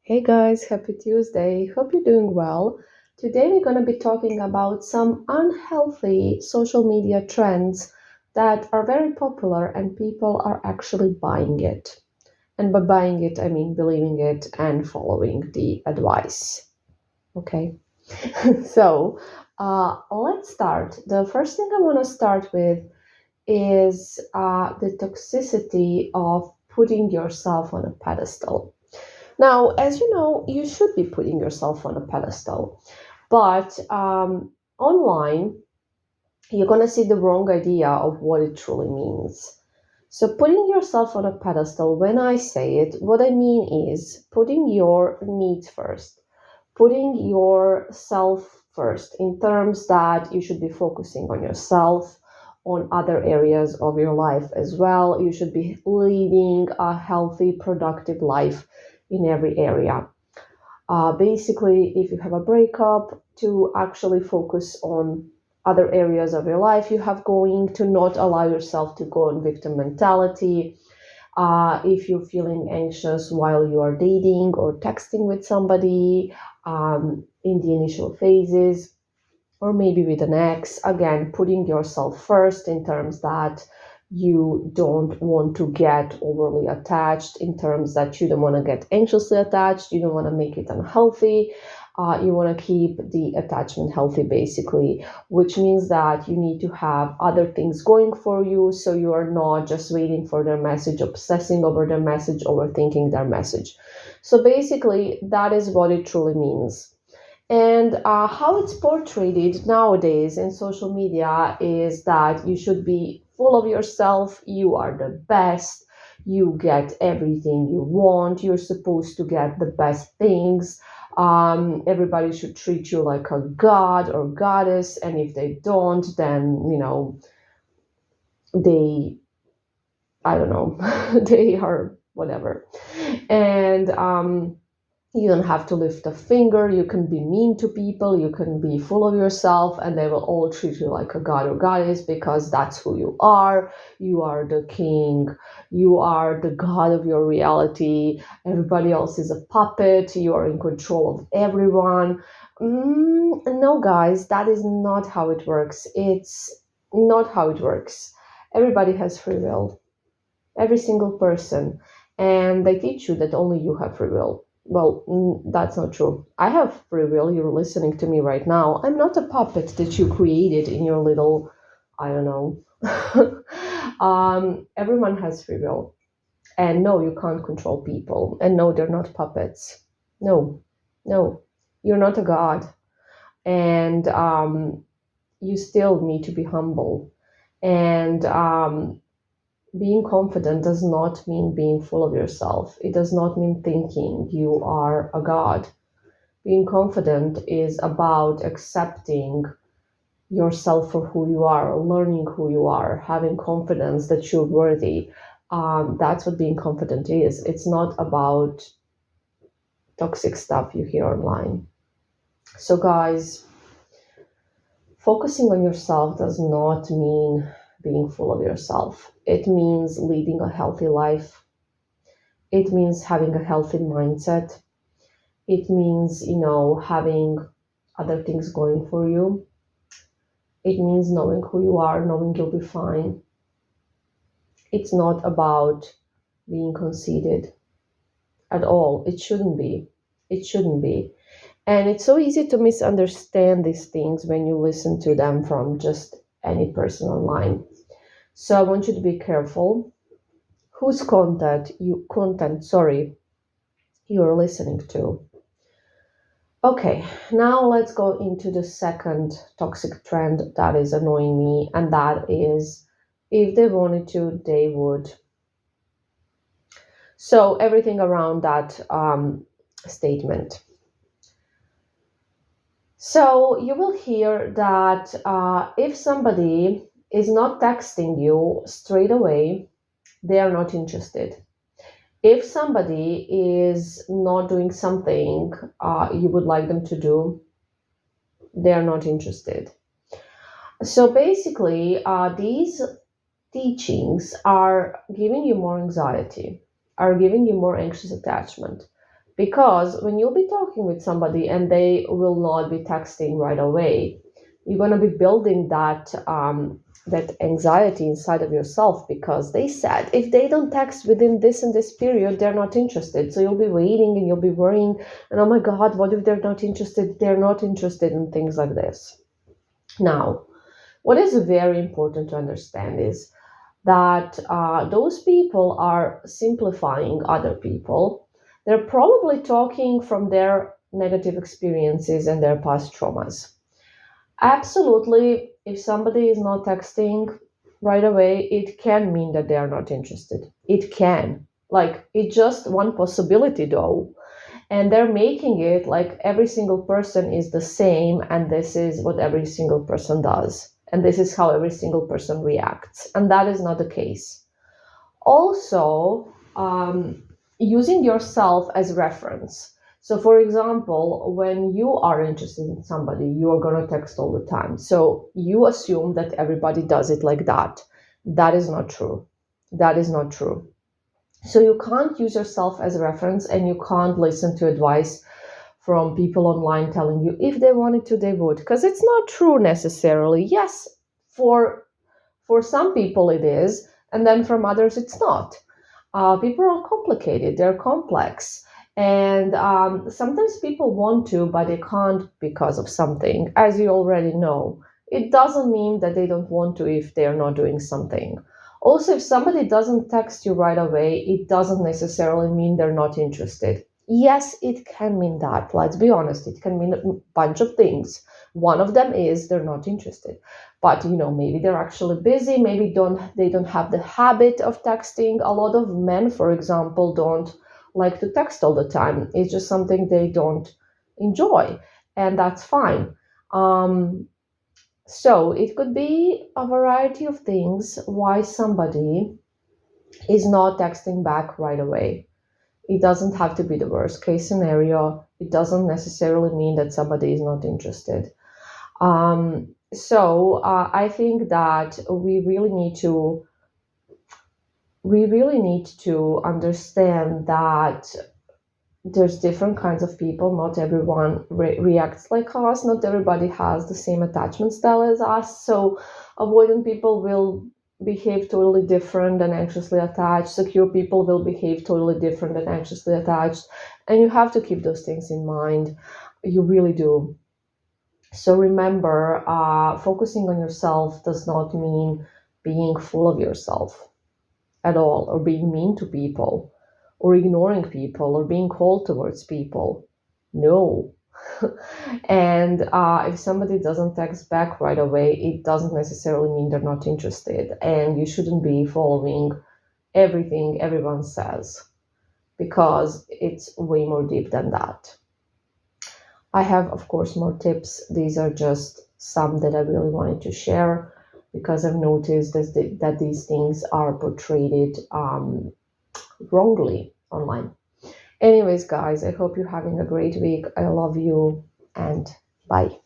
Hey guys, happy Tuesday. Hope you're doing well. Today we're going to be talking about some unhealthy social media trends that are very popular and people are actually buying it. And by buying it, I mean believing it and following the advice. Okay, so let's start. The first thing I want to start with is the toxicity of putting yourself on a pedestal. Now, as you know, you should be putting yourself on a pedestal, but online, you're going to see the wrong idea of what it truly means. So, putting yourself on a pedestal, when I say it, what I mean is putting your needs first, putting yourself first in terms that you should be focusing on yourself, on other areas of your life as well. You should be leading a healthy, productive life in every area. Basically, if you have a breakup, to actually focus on other areas of your life you have going, to not allow yourself to go in victim mentality. If you're feeling anxious while you are dating or texting with somebody in the initial phases, or maybe with an ex, again, putting yourself first in terms that you don't want to get overly attached, in terms that you don't want to get anxiously attached, you don't want to make it unhealthy. You want to keep the attachment healthy, basically, which means that you need to have other things going for you. So you are not just waiting for their message, obsessing over their message, overthinking their message. So basically, that is what it truly means. And how it's portrayed nowadays in social media is that you should be full of yourself, you are the best, you get everything you want, you're supposed to get the best things. Everybody should treat you like a god or goddess, and if they don't, then, they, I don't know, they are whatever. And you don't have to lift a finger. You can be mean to people. You can be full of yourself, and they will all treat you like a god or goddess because that's who you are. You are the king. You are the god of your reality. Everybody else is a puppet. You are in control of everyone. No, guys, that is not how it works. It's not how it works. Everybody has free will, every single person, and they teach you that only you have free will. Well, that's not true. I have free will. You're listening to me right now. I'm not a puppet that you created in your little, I don't know. Everyone has free will, and no, you can't control people, and no, they're not puppets. No, no, you're not a god, and you still need to be humble, and being confident does not mean being full of yourself. It does not mean thinking you are a god. Being confident is about accepting yourself for who you are, learning who you are, having confidence that you're worthy. That's what being confident is. It's not about toxic stuff you hear online. So, guys, focusing on yourself does not mean being full of yourself. It means leading a healthy life. It means having a healthy mindset. It means, having other things going for you. It means knowing who you are, knowing you'll be fine. It's not about being conceited at all. It shouldn't be. It shouldn't be. And it's so easy to misunderstand these things when you listen to them from just any person online. So I want you to be careful whose content you're listening to. Okay, now let's go into the second toxic trend that is annoying me, and that is if they wanted to, they would. So, everything around that statement. So, you will hear that if somebody is not texting you straight away, they are not interested. If somebody is not doing something you would like them to do, they are not interested. So basically, these teachings are giving you more anxiety, are giving you more anxious attachment. Because when you'll be talking with somebody and they will not be texting right away, you're going to be building that anxiety inside of yourself, because they said if they don't text within this and this period, they're not interested. So you'll be waiting and you'll be worrying, and oh my God, what if they're not interested? They're not interested in things like this. Now, what is very important to understand is that those people are simplifying other people. They're probably talking from their negative experiences and their past traumas. Absolutely, if somebody is not texting right away, it can mean that they are not interested. It can. Like, it's just one possibility, though. And they're making it like every single person is the same, and this is what every single person does. And this is how every single person reacts. And that is not the case. Also, using yourself as reference. So, for example, when you are interested in somebody, you are going to text all the time. So, you assume that everybody does it like that. That is not true. That is not true. So, you can't use yourself as a reference, and you can't listen to advice from people online telling you if they wanted to, they would, because it's not true necessarily. Yes, for some people it is, and then from others it's not. People are complicated, they're complex, and sometimes people want to, but they can't because of something, as you already know. It doesn't mean that they don't want to if they're not doing something. Also, if somebody doesn't text you right away, it doesn't necessarily mean they're not interested. Yes, it can mean that. Let's be honest, it can mean a bunch of things. One of them is they're not interested. But maybe they're actually busy, maybe they don't have the habit of texting. A lot of men, for example, don't like to text all the time. It's just something they don't enjoy, and that's fine. So it could be a variety of things why somebody is not texting back right away. It doesn't have to be the worst case scenario. It doesn't necessarily mean that somebody is not interested. So I think that we really need to understand that there's different kinds of people. Not everyone reacts like us. Not everybody has the same attachment style as us. So avoidant people will behave totally different than anxiously attached. Secure people will behave totally different than anxiously attached. And you have to keep those things in mind. You really do. So remember, focusing on yourself does not mean being full of yourself at all, or being mean to people, or ignoring people, or being cold towards people. No. And if somebody doesn't text back right away, it doesn't necessarily mean they're not interested. And you shouldn't be following everything everyone says, because it's way more deep than that. I have, of course, more tips. These are just some that I really wanted to share, because I've noticed that these things are portrayed wrongly online. Anyways, guys, I hope you're having a great week. I love you, and bye.